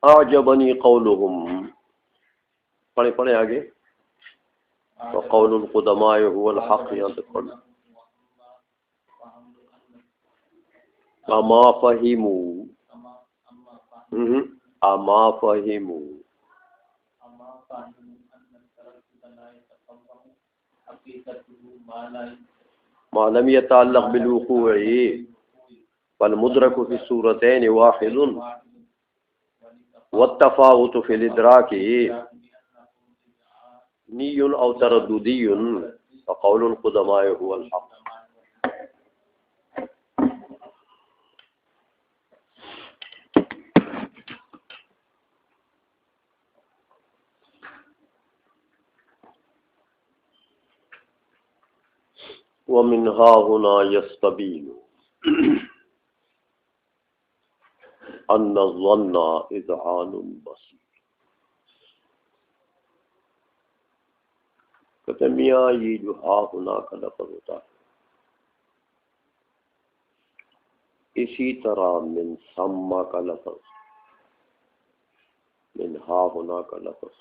اعجبنی قولهم، پڑھیں آگے. وقول القدماء هو الحق ينطق اما فهموا ما لم يتعلق بالوقوع فالمدرك في الصورتين واحد والتفاوت في الإدراك ني أو ترددي فقول القدماء هو الحق. ومن ها هنا يستبين أن الظن إذعان بسيط. کہتے میاں یہ جو ہا ہونا کا لفظ ہوتا ہے اسی طرح من سما کا لفظ، من ہا ہونا کا لفظ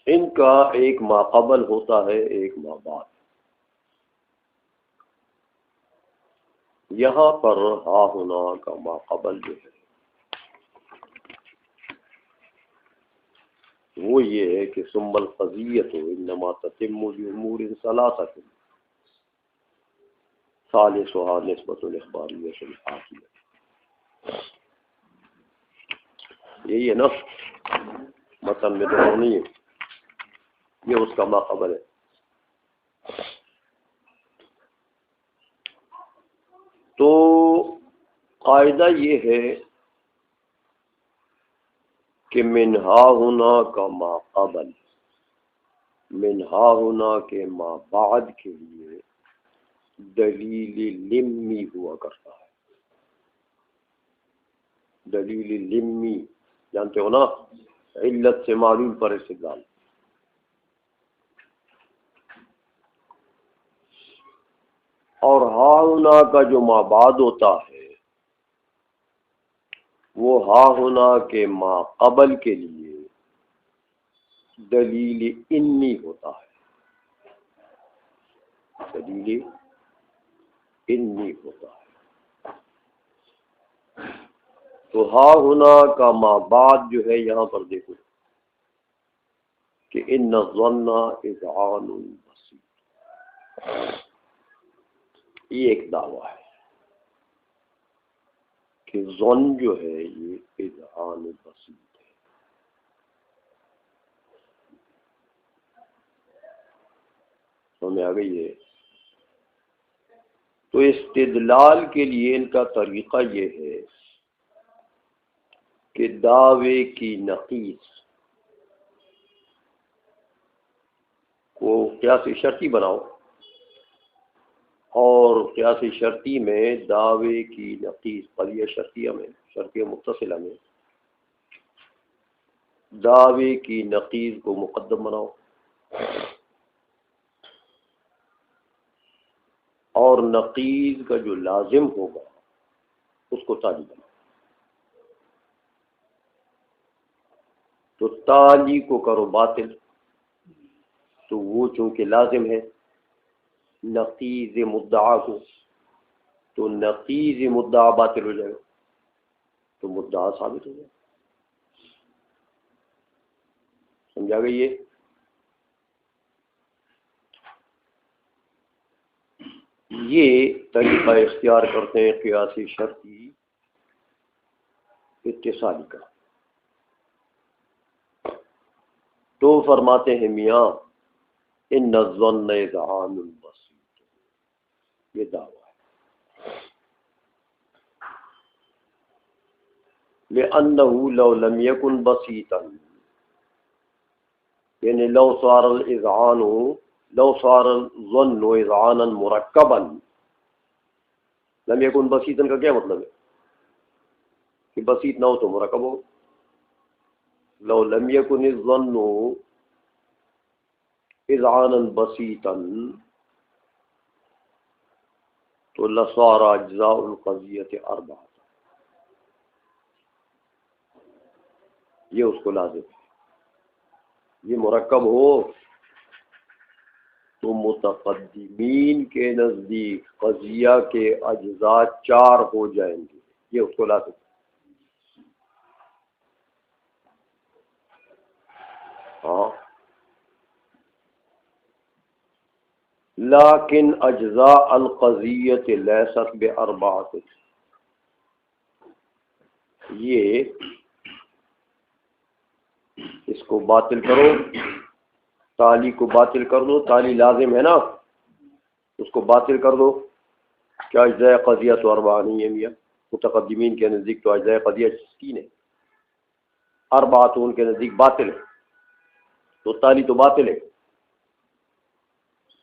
ان کا ایک ما قبل ہوتا ہے، ایک ما بعد. یہاں پر ہا ہونا کا ما قبل جو ہے وہ یہ ہے کہ ثم القضیۃ انما تتم بامور ثلاثۃ ثالثها نسبۃ الاخباریۃ الحاکیہ. یہی ہے نا متن میں تو نہیں ہے، یہ اس کا ما قبل ہے. تو قاعدہ یہ ہے کہ منہا ہونا کا ما قبل منہا ہونا کے ما بعد کے لیے دلیل لمی ہوا کرتا ہے. دلیل لمی جانتے ہو نا، علت سے معلوم پر استدلال. اور ہا ہونا کا جو ما بعد ہوتا ہے وہ ہا ہونا کے ما قبل کے لیے دلیل انی ہوتا ہے. دلیل انی ہوتا ہے. تو ہا ہونا کا ما بعد جو ہے یہاں پر دیکھو کہ ان الظن اذعان بسيط، یہ ایک دعویٰ ہے کہ ظن جو ہے یہ اذعان بسیط ہے. سمجھ آ گئی ہے؟ تو استدلال کے لیے ان کا طریقہ یہ ہے کہ دعوے کی نقیض کو قیاسی شرطی بناؤ، اور قیاسی شرطی میں دعوے کی نقیض قضیہ شرطیہ میں، شرطیہ متصلہ میں دعوے کی نقیض کو مقدم بناؤ، اور نقیض کا جو لازم ہوگا اس کو تالی بناؤ. تو تالی کو کرو باطل، تو وہ چونکہ لازم ہے نقیض مدعا کو، تو نقیض مدعا باطل ہو جائے گا، تو مدعا ثابت ہو جائے گا. سمجھا گئی یہ؟ یہ طریقہ اختیار کرتے ہیں قیاسی شرطی اتصالی کا. تو فرماتے ہیں میاں ان الظن اذعان بسيط، یہ دعویٰ ہے. لأنه لو لم يكن بسيطا، یعنی لو صار الظن اذعانا مرکبا. لم يكن بسيطا کا کیا مطلب ہے؟ کہ بسیط نہ ہو تو مرکب ہو. لو لم یکن الظن اذعانا بسیطا تو لصار اجزاء القضیۃ اربعہ. یہ اس کو لازم ہے. یہ مرکب ہو تو متقدمین کے نزدیک قضیہ کے اجزاء 4 ہو جائیں گے. یہ اس کو لازم ہے. ہاں لیکن اجزاء القضیۃ لیست باربعۃ. یہ اس کو باطل کرو، تالی کو باطل کر دو. تالی لازم ہے نا، اس کو باطل کر دو. کیا اجزاء قضیہ تو اربعہ نہیں ہے میاں؟ متقدمین کے نزدیک تو اجزاء قضیہ 3 ہے، اربعہ تو ان کے نزدیک باطل ہے. تو تالی تو باطل ہے.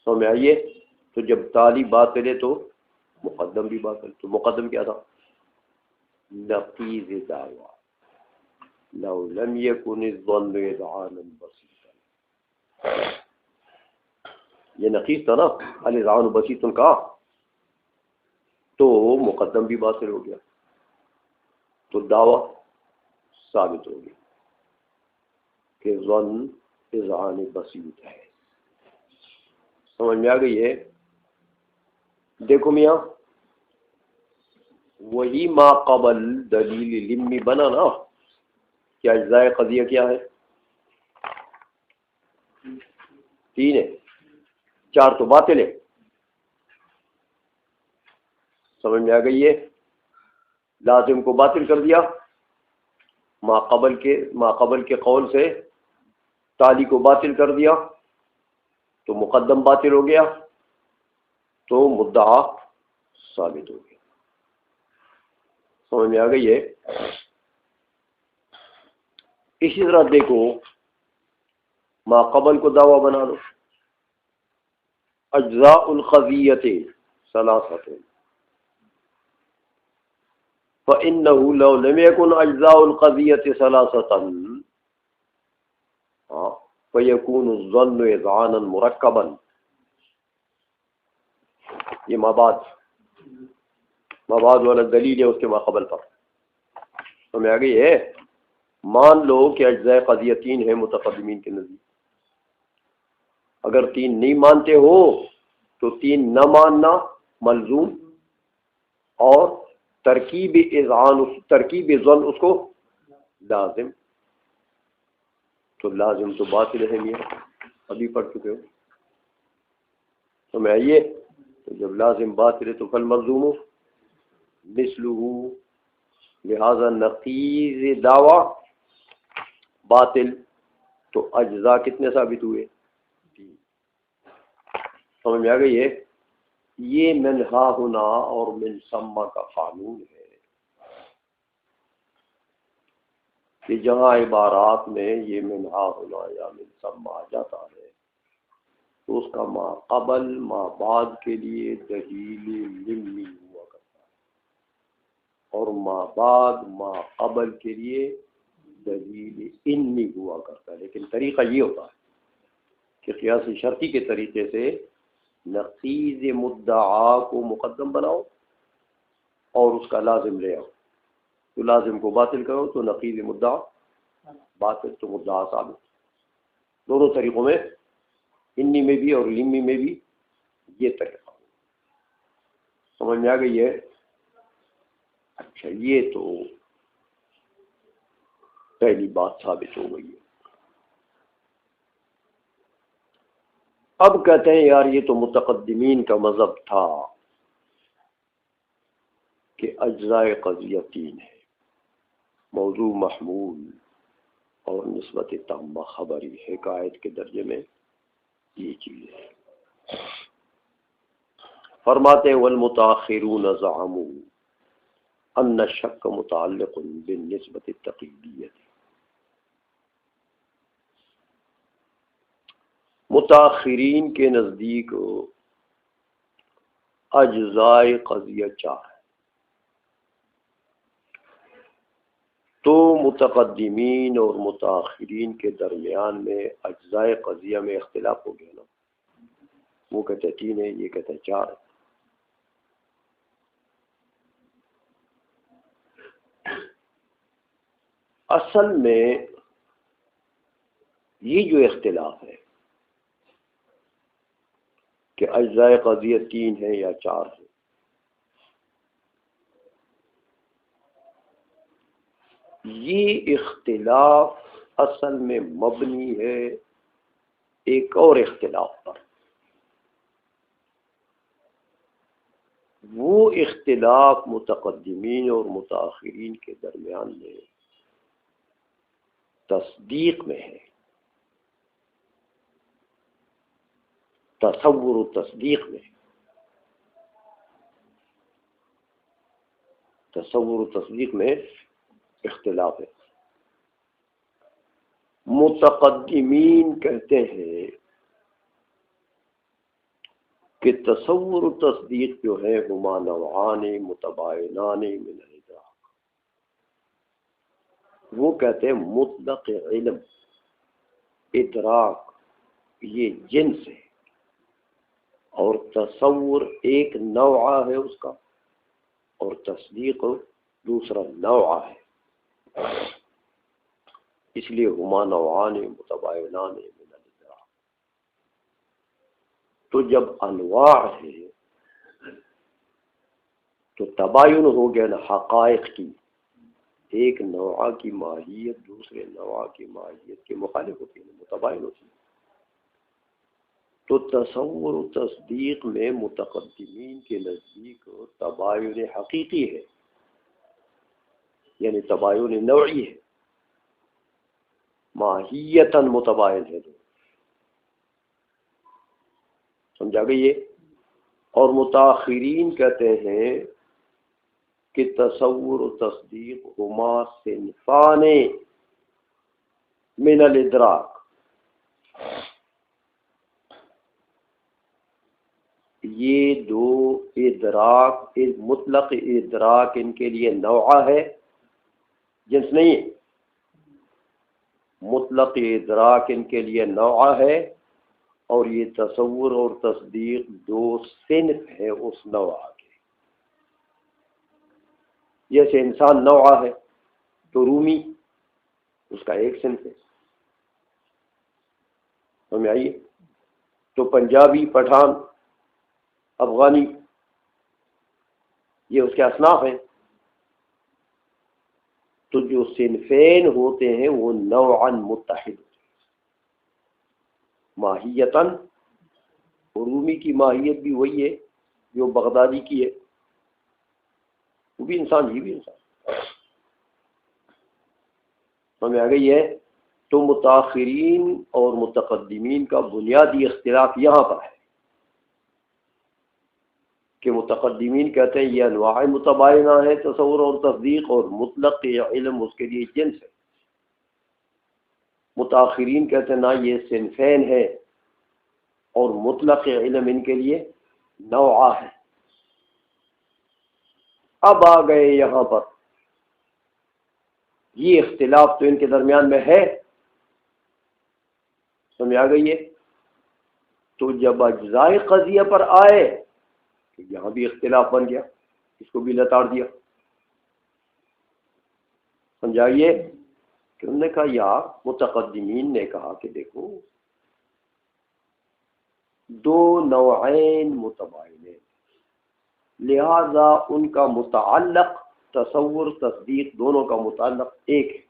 سمجھ میں آئیے؟ تو جب تالی باطل ہے تو مقدم بھی باطل. تو مقدم کیا تھا؟ نقیض دعویٰ. لو لم یکن الظن اذعانا بسیطا، یہ نقیض تھا نا، الاذعان بسیط کا، تو مقدم بھی باطل ہو گیا. تو دعویٰ ثابت ہو گیا کہ ظن اذعان بسیط ہے. سمجھ میں آ گئی ہے؟ دیکھو میاں، وہی ما قبل دلیل لمی بنا نا. کیا اجزاء قضیہ کیا ہے؟ 3 ہے، 4 تو باطل ہے. سمجھ میں آ گئی ہے؟ لازم کو باطل کر دیا ما قبل کے قول سے، تالی کو باطل کر دیا تو مقدم باطل ہو گیا، تو مدعا ثابت ہو گیا. سمجھ میں آ گئی ہے؟ اسی طرح دیکھو، ما قبل کو دعویٰ بنا لو. اجزاء القضیۃ ثلاثۃ فإنه لو لم يكن اجزاء القضیۃ ثلاثۃ فيكون الظن اذعانا مرکبا. یہ ما بعد والا دلیل ہے اس کے ما قبل پر. سمجھ آ گئی ہے؟ مان لو کہ اجزاء قضیہ 3 ہے متقدمین کے نزدیک. اگر 3 نہیں مانتے ہو تو 3 نہ ماننا ملزوم، اور ترکیب ظن اس کو لازم. تو لازم تو باطل ہے میاں، ابھی پڑھ چکے ہو. سمجھ آئیے؟ تو جب لازم باطل ہے تو فالملزوم مثلہ، لہذا نقیض دعویٰ باطل. تو اجزاء کتنے ثابت ہوئے؟ سمجھ میں آ گئی ہے؟ یہ من ہا ہنا اور من ثم کا قانون ہے کہ جہاں عبارات میں یہ من ہا ہنا یا من ثم آ جاتا ہے تو اس کا ما قبل ما بعد کے لیے دلیل لمی ہوا کرتا ہے، اور ما بعد ما قبل کے لیے دلیل انی ہوا کرتا ہے. لیکن طریقہ یہ ہوتا ہے کہ قیاس شرطی کے طریقے سے نقیض مدعا کو مقدم بناؤ اور اس کا لازم لے آؤ. تو لازم کو باطل کرو تو نقیض مدعا باطل، تو مدعا ثابت. دونوں طریقوں میں، انی میں بھی اور لمی میں بھی یہ طریقہ. سمجھ میں آ گئی ہے؟ اچھا، یہ تو پہلی بات ثابت ہو گئی ہے. اب کہتے ہیں یار یہ تو متقدمین کا مذہب تھا کہ اجزاء قضیہ 3 ہے، موضوع محمول اور نسبت تامہ خبری حکایت کے درجے میں یہ چیز ہے. فرماتے ہیں والمتاخرون زعموا ان الشک متعلق بالنسبت التقییدیہ. متاخرین کے نزدیک اجزاء قضیہ 4 ہے. متقدمین اور متاخرین کے درمیان میں اجزاء قضیہ میں اختلاف ہو گیا نا، وہ کہتے 3 ہے، یہ کہتے 4 ہے۔ اصل میں یہ جو اختلاف ہے کہ اجزاء قضیہ 3 ہے یا 4 ہے، یہ اختلاف اصل میں مبنی ہے ایک اور اختلاف پر۔ وہ اختلاف متقدمین اور متاخرین کے درمیان میں تصدیق میں ہے، تصور و تصدیق میں، تصور و تصدیق میں اختلاف ہے۔ متقدمین کہتے ہیں کہ تصور و تصدیق جو ہے ہما نوعان متباینان من الادراک، وہ کہتے ہیں مطلق علم، ادراک یہ جنس ہے، اور تصور ایک نوعہ ہے اس کا، اور تصدیق دوسرا نوعہ ہے، اس لیے ہما نوعان متباینان من الادراک۔ تو جب انواع ہے تو تباین ہو گیا نا حقائق کی، ایک نوعہ کی ماہیت دوسرے نوعہ کی ماہیت کے مخالف ہوتی ہے، متباین ہوتی ہے۔ تو تصور و تصدیق میں متقدمین کے نزدیک تباین حقیقی ہے، یعنی تباین نوعی ہے، ماہیتاً متباین ہے، سمجھا گئی یہ؟ اور متاخرین کہتے ہیں کہ تصور و تصدیق ہما صنفان من الادراک، یہ دو ادراک، مطلق ادراک ان کے لیے نوعہ ہے، جنس نہیں ہے، مطلق ادراک ان کے لیے نوعہ ہے، اور یہ تصور اور تصدیق دو صنف ہیں اس نوعہ کے۔ جیسے انسان نوعہ ہے تو رومی اس کا ایک صنف ہے، سمجھ آئیے؟ تو پنجابی، پٹھان، افغانی یہ اس کے اصناف ہیں۔ تو جو صنفین ہوتے ہیں وہ نوعاً متحد، ماہیتاً، رومی کی ماہیت بھی وہی ہے جو بغدادی کی ہے، وہ بھی انسان، یہ بھی انسان، سمجھ آ گئی ہے؟ تو متاخرین اور متقدمین کا بنیادی اختلاف یہاں پر ہے کہ متقدمین کہتے ہیں یہ انواع متباینہ ہیں، تصور اور تصدیق، اور مطلق علم اس کے لیے جنس ہے۔ متاخرین کہتے ہیں نا، یہ صنفین ہے اور مطلق علم ان کے لیے نوعہ ہے۔ اب آ گئے یہاں پر، یہ اختلاف تو ان کے درمیان میں ہے، سمجھ آ گئی ہے؟ تو جب اجزاء قضیہ پر آئے تو یہاں بھی اختلاف بن گیا، اس کو بھی لتاڑ دیا، سمجھائیے؟ کہ انہوں نے کہا یار، متقدمین نے کہا کہ دیکھو دو نوعین متباینین، لہذا ان کا متعلق تصور تصدیق دونوں کا متعلق ایک ہے،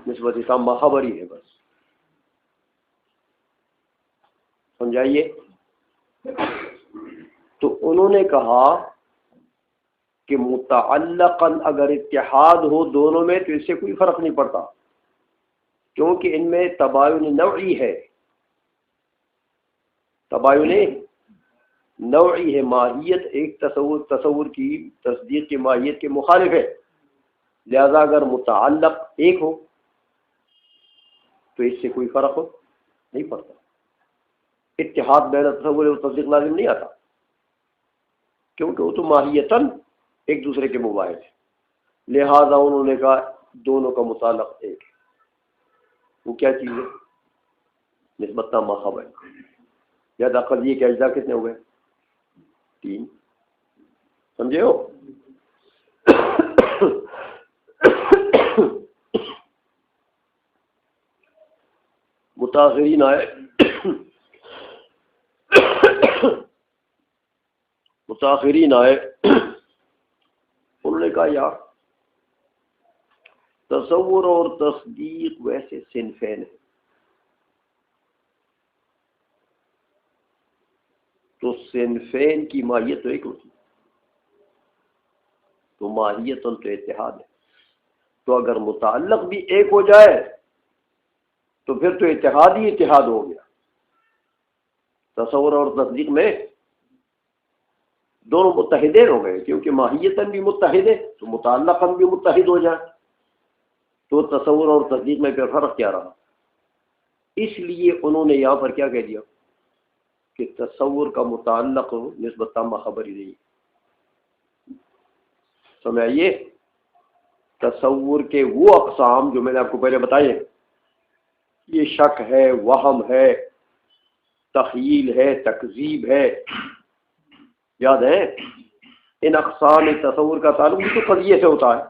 نسبت اسلام خبری ہے بس، سمجھائیے؟ تو انہوں نے کہا کہ متعلقاً اگر اتحاد ہو دونوں میں تو اس سے کوئی فرق نہیں پڑتا، کیونکہ ان میں تباین نوعی ہے، تباین نوعی ہے، ماہیت ایک تصور کی تصدیق کی ماہیت کے مخالف ہے، لہذا اگر متعلق ایک ہو تو اس سے کوئی فرق نہیں پڑتا، اتحاد بین تصور اور تصدیق لازم نہیں آتا، کیونکہ وہ تو ماہیتاً ایک دوسرے کے مباحث ہے۔ لہذا انہوں نے کہا دونوں کا متعلق ایک ہے، وہ کیا چیز ہے؟ نسبت تامہ خبر. یا داخل یہ کہ اجزاء کتنے ہو گئے؟ 3. سمجھے ہو؟ متاخرین آئے انہوں نے کہا یار تصور اور تصدیق ویسے صنفین ہیں، تو صنفین کی ماہیت تو ایک ہوتی ہے، تو ماہیت تو اتحاد ہے. تو اگر متعلق بھی ایک ہو جائے تو پھر تو اتحاد ہی اتحاد ہو گیا. تصور اور تصدیق میں دونوں متحدین ہو گئے، کیونکہ ماہیتاً بھی متحد ہے تو متعلقاً بھی متحد ہو جائے. تو تصور اور تصدیق میں پھر فرق کیا رہا؟ اس لیے انہوں نے یہاں پر کیا کہہ دیا کہ تصور کا متعلق نسبت تامہ خبر ہی نہیں. سمجھائیے، تصور کے وہ اقسام جو میں نے آپ کو پہلے بتائے، یہ شک ہے، وہم ہے، تخیل ہے، تکذیب ہے، یاد ہے؟ ان اقسام تصور کا تعلق بھی تو قضیے سے ہوتا ہے.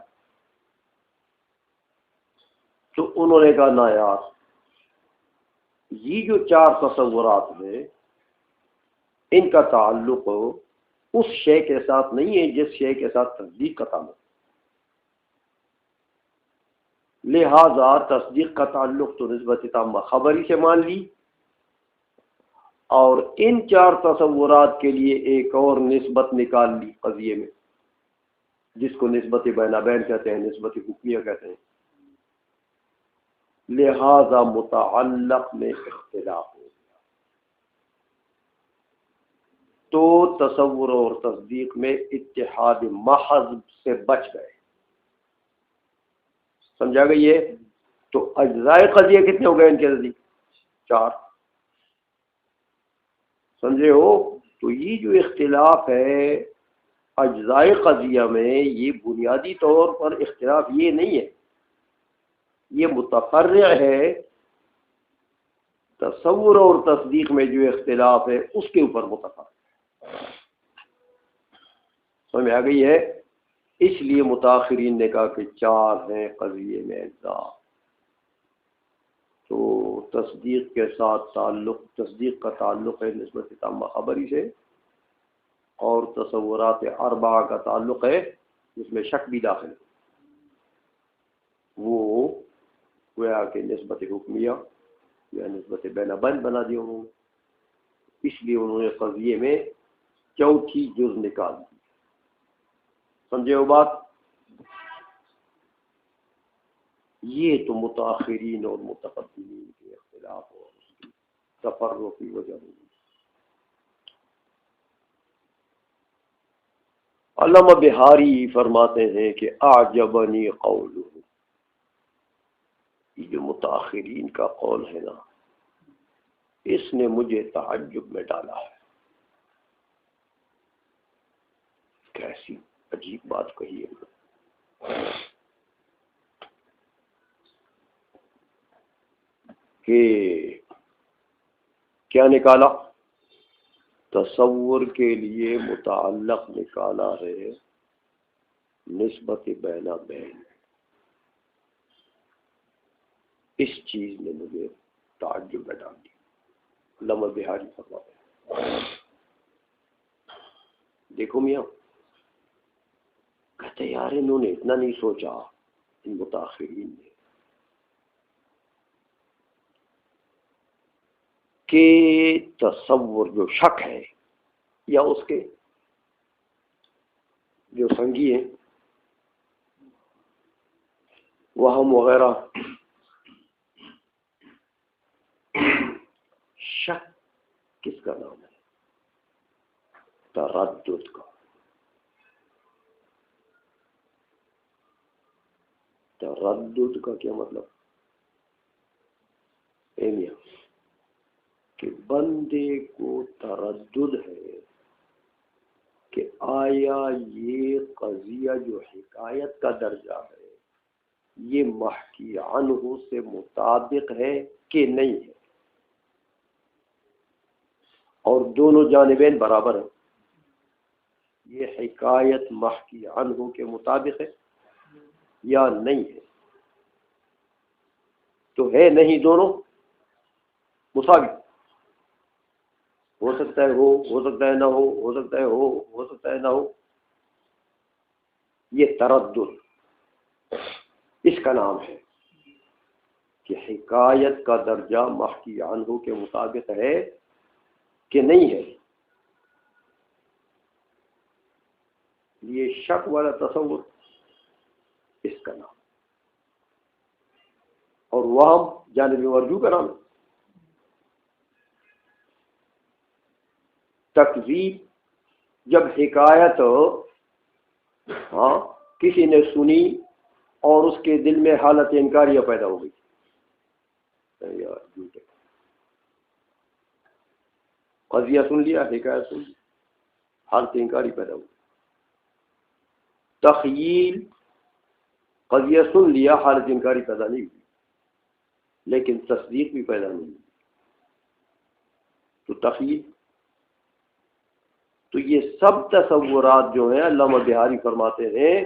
تو انہوں نے کہا نا یار، یہ جو 4 تصورات ہیں ان کا تعلق اس شے کے ساتھ نہیں ہے جس شے کے ساتھ تصدیق کا تعلق. لہذا تصدیق کا تعلق تو نسبت تامہ خبری سے مان لی، اور ان 4 تصورات کے لیے ایک اور نسبت نکال لی قضیے میں، جس کو نسبت بین بین کہتے ہیں، نسبت حکمیہ کہتے ہیں. لہذا متعلق میں اختلاف ہو گیا، تو تصور اور تصدیق میں اتحاد محض سے بچ گئے. سمجھا گئی ہے؟ تو اجزاء قضیہ کتنے ہو گئے ان کے نزدیک؟ 4. سمجھے ہو؟ تو یہ جو اختلاف ہے اجزاء قضیہ میں، یہ بنیادی طور پر اختلاف یہ نہیں ہے، یہ متفرع ہے. تصور اور تصدیق میں جو اختلاف ہے اس کے اوپر متفرع ہے. سمجھ میں آ گئی ہے؟ اس لیے متاخرین نے کہا کہ 4 ہیں قضیے میں اجزاء. تو تصدیق کے ساتھ تعلق، تصدیق کا تعلق ہے نسبت تامہ خبری سے، اور تصورات 4 کا تعلق ہے جس میں شک بھی داخل ہے، وہ گویا کہ نسبت حکمیہ یا نسبت بین بین بنا دی انہوں نے. اس لیے انہوں نے قضیے میں 4تھی جز نکال دی. سمجھے وہ بات؟ یہ تو متاخرین اور متقدمین کے اختلاف اور اس کی تفرق کی وجہ ہوئی. علامہ بہاری فرماتے ہیں کہ اعجبنی قولہ، یہ جو متاخرین کا قول ہے نا، اس نے مجھے تعجب میں ڈالا ہے. کیسی عجیب بات کہی ہے کہ کیا نکالا؟ تصور کے لیے متعلق نکالا ہے نسبت بین بین. اس چیز نے مجھے تعجب میں ڈال دی. علامہ بہاری فرماتے ہیں، دیکھو میاں، کہتے یار انہوں نے اتنا نہیں سوچا ان متاخرین نے کہ تصور جو شک ہے یا اس کے جو سنگی ہیں وہم وغیرہ، شک کس کا نام ہے؟ تردد کا. تردد کا کیا مطلب؟ میاں کہ بندے کو تردد ہے کہ آیا یہ قضیہ جو حکایت کا درجہ ہے یہ محکی عنہ سے مطابق ہے کہ نہیں ہے، اور دونوں جانبین برابر ہیں. یہ حکایت محکی عنہ کے مطابق ہے یا نہیں ہے؟ تو ہے نہیں، دونوں مساوی. ہو سکتا ہے ہو سکتا ہے نہ ہو سکتا ہے ہو سکتا ہے نہ ہو. یہ تردد اس کا نام ہے کہ حکایت کا درجہ محکی عنہ کے مطابق ہے کہ نہیں ہے. یہ شک والا تصور اس کا نام، اور وہم جانب مرجو کا نام. تکذیب جب حکایت کسی نے سنی اور اس کے دل میں حالت انکاریہ پیدا ہو گئی، یار جھوٹ ہے، قضیہ سن لیا، حکایت سن لی، حالت انکاری پیدا ہو گئی. تخیل قضیہ سن لیا، حالت انکاری پیدا نہیں ہوئی، لیکن تصدیق بھی پیدا نہیں ہوئی. تو تخیل، تو یہ سب تصورات جو ہیں علامہ بہاری فرماتے ہیں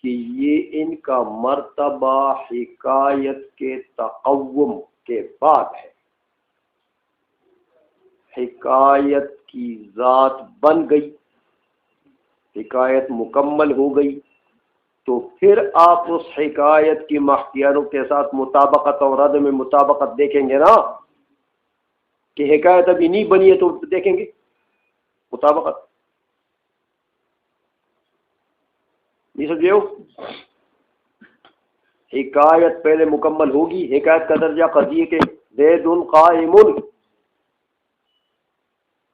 کہ یہ ان کا مرتبہ حکایت کے تقوم کے بعد ہے. حکایت کی ذات بن گئی، حکایت مکمل ہو گئی، تو پھر آپ اس حکایت کی محکیانوں کے ساتھ مطابقت اور عدم مطابقت دیکھیں گے نا. کہ حکایت ابھی نہیں بنی ہے تو دیکھیں گے مطابقت. نہیں سمجھے ہو؟ حکایت پہلے مکمل ہوگی، حکایت کا درجہ قضیے کے زید قائم،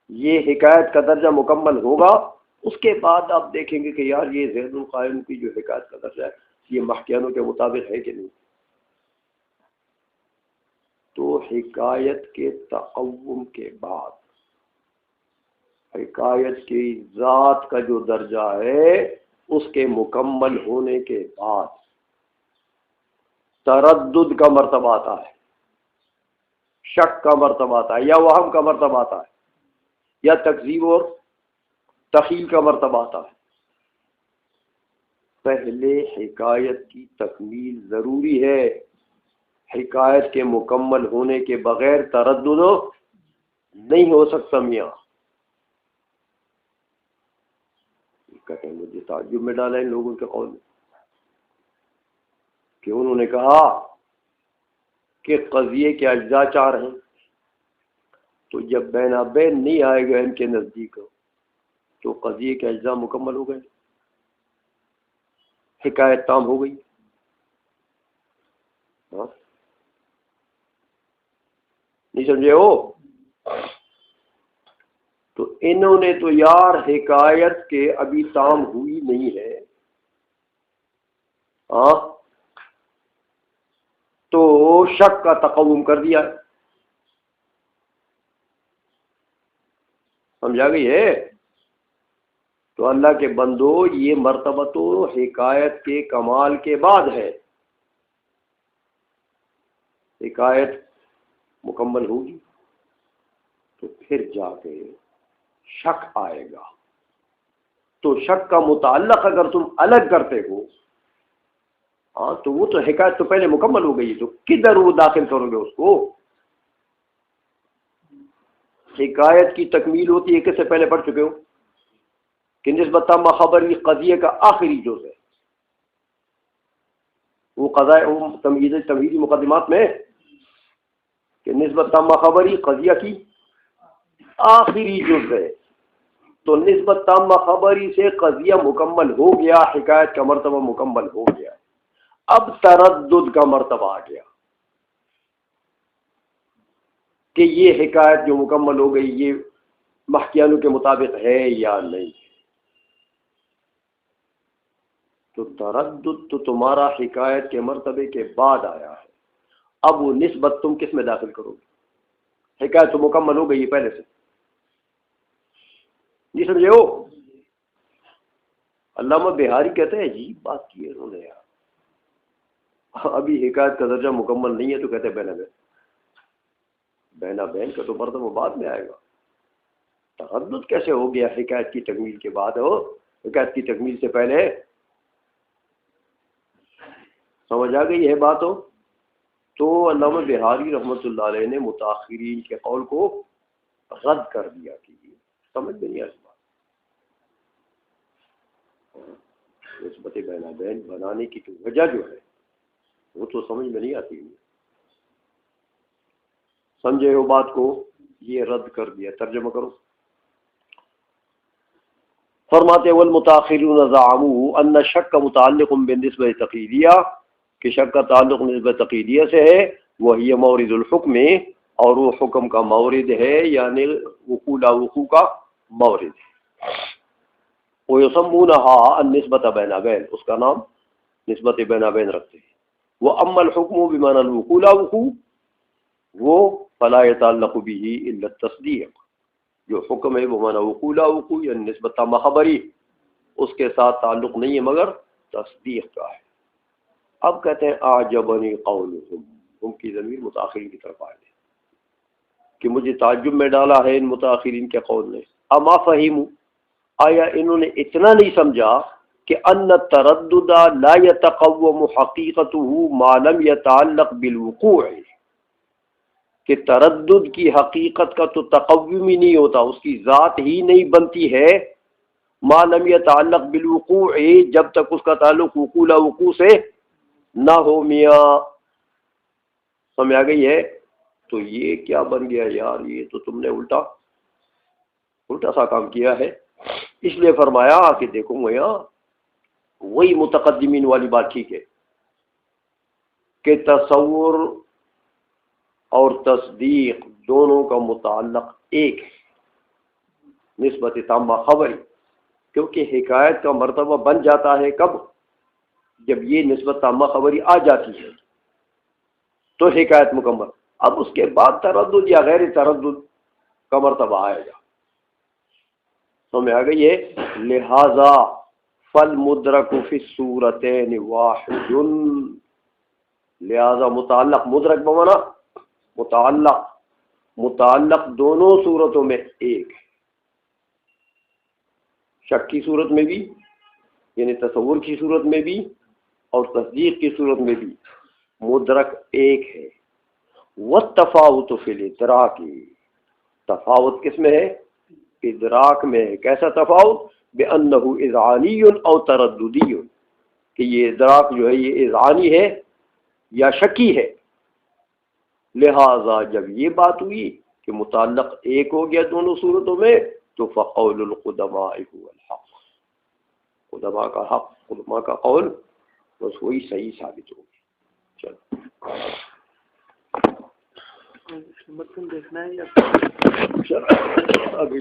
یہ حکایت کا درجہ مکمل ہوگا. اس کے بعد آپ دیکھیں گے کہ یار یہ زید القائم کی جو حکایت کا درجہ ہے یہ محکیانوں کے مطابق ہے کہ نہیں. تو حکایت کے تقوم کے بعد، حکایت کی ذات کا جو درجہ ہے اس کے مکمل ہونے کے بعد تردد کا مرتبہ آتا ہے، شک کا مرتبہ آتا ہے، یا وہم کا مرتبہ آتا ہے، یا تکذیب اور تخیل کا مرتبہ آتا ہے. پہلے حکایت کی تکمیل ضروری ہے. حکایت کے مکمل ہونے کے بغیر تردد نہیں ہو سکتا. میاں کہتے ہیں مجھے تعجب میں ڈالا ان لوگوں کے قول میں کہ انہوں نے کہا کہ قضیے کے اجزاء 4 ہیں، تو جب بینا بین نہیں آئے گا ان کے نزدیک تو قضیے کے اجزاء مکمل ہو گئے، حکایت تام ہو گئی. نہیں سمجھے ہو؟ تو انہوں نے تو یار حکایت کے ابھی تام ہوئی نہیں ہے، تو شک کا تقوم کر دیا. سمجھا گئی ہے؟ تو اللہ کے بندو یہ مرتبہ تو حکایت کے کمال کے بعد ہے. حکایت مکمل ہوگی تو پھر جا کے شک آئے گا. تو شک کا متعلق اگر تم الگ کرتے ہو تو وہ تو حکایت تو پہلے مکمل ہو گئی، تو کدھر وہ داخل کرو گے اس کو؟ حکایت کی تکمیل ہوتی ہے کس سے پہلے پڑھ چکے ہو کہ نسبت تامہ خبری قضیے کا آخری جز ہے. وہ قضاء تمہیدی مقدمات میں کہ نسبت تامہ خبری قضیہ کی آخری جز ہے. تو نسبت تامہ خبری سے قضیہ مکمل ہو گیا، حکایت کا مرتبہ مکمل ہو گیا. اب تردد کا مرتبہ آ گیا کہ یہ حکایت جو مکمل ہو گئی یہ محکیانوں کے مطابق ہے یا نہیں. تو تردد تو تمہارا حکایت کے مرتبے کے بعد آیا ہے. اب وہ نسبت تم کس میں داخل کرو گے؟ حکایت تو مکمل ہو گئی پہلے سے. جی سمجھے ہو؟ علامہ بہاری کہتے ہیں عجیب بات کی ہے انہوں نے یار. ابھی حکایت کا درجہ مکمل نہیں ہے تو کہتے ہیں بینا بین. بینا بین کا تو مرتبہ بعد میں آئے گا. تردد کیسے ہو گیا حکایت کی تکمیل کے بعد؟ ہو حکایت کی تکمیل سے پہلے. سمجھ آ گئی ہے بات؟ ہو تو علامہ بہاری رحمۃ اللہ علیہ نے متاخرین کے قول کو رد کر دیا کہ سمجھ میں نہیں آئی بات. نسبت بین بین بنانے کی تو وجہ جو ہے وہ تو سمجھ میں نہیں آتی. سمجھے ہو بات کو؟ یہ رد کر دیا. ترجمہ کرو. فرماتے والمتاخرون زعموا ان الشک متعلق بالنسبۃ تقلیدیہ کہ شک کا تعلق نسبت تقلیدیہ سے ہے. وہی مورد الحکم اور وہ حکم کا مورد ہے یعنی وقوع لا وقوع کا مورد ہے. ويسمونها النسبۃ بین بین اس کا نام نسبت بین بین رکھتے ہیں. واما الحکم بمعنى الوقوع لا وقوع وہ فلا يتعلق به الا التصدیق. جو حکم ہے وہ معنی وقوع لا وقوع یعنی نسبت تامہ خبری اس کے ساتھ تعلق نہیں ہے مگر تصدیق کا ہے. اب کہتے ہیں اعجبنی قولہم، ان کی ضمیر متاخرین کی طرف آئے کہ مجھے تعجب میں ڈالا ہے ان متاخرین کے قول نے. اما فہموا، آیا انہوں نے اتنا نہیں سمجھا کہ ان التردد لا يتقوم حقیقته ما لم يتعلق بالوقوع، کہ تردد کی حقیقت کا تو تقوم ہی نہیں ہوتا، اس کی ذات ہی نہیں بنتی ہے ما لم يتعلق بالوقوع، جب تک اس کا تعلق وقوع لا وقوع سے نہ ہو. میاں سمجھ آ گئی ہے؟ تو یہ کیا بن گیا یار، یہ تو تم نے الٹا سا کام کیا ہے. اس لیے فرمایا کہ دیکھو میاں وہی متقدمین والی بات ٹھیک ہے کہ تصور اور تصدیق دونوں کا متعلق ایک ہے نسبت تامہ خبری، کیونکہ حکایت کا مرتبہ بن جاتا ہے کب؟ جب یہ نسبت تامہ خبری آ جاتی ہے تو حکایت مکمل. اب اس کے بعد تردد یا غیر تردد کا مرتبہ آئے گا. سمجھ آ گئی ہے؟ لہذا فالمدرک فی الصورتین واحد، لہذا متعلق مدرک بمانا متعلق دونوں صورتوں میں ایک ہے. شک کی صورت میں بھی یعنی تصور کی صورت میں بھی اور تصدیق کی صورت میں بھی مدرک ایک ہے. والتفاوت فی الادراک، تفاوت کس میں ہے؟ ادراک میں ہے. کیسا تفاوت؟ بأنہ اذعانی او ترددی، کہ یہ ادراک جو ہے یہ اذعانی ہے یا شکی ہے. لہذا جب یہ بات ہوئی کہ متعلق ایک ہو گیا دونوں صورتوں میں تو فقول القدماء هو الحق، قدماء کا قول بس وہی صحیح ثابت ہوگی. چلو متن دیکھنا ہے یا چلو ابھی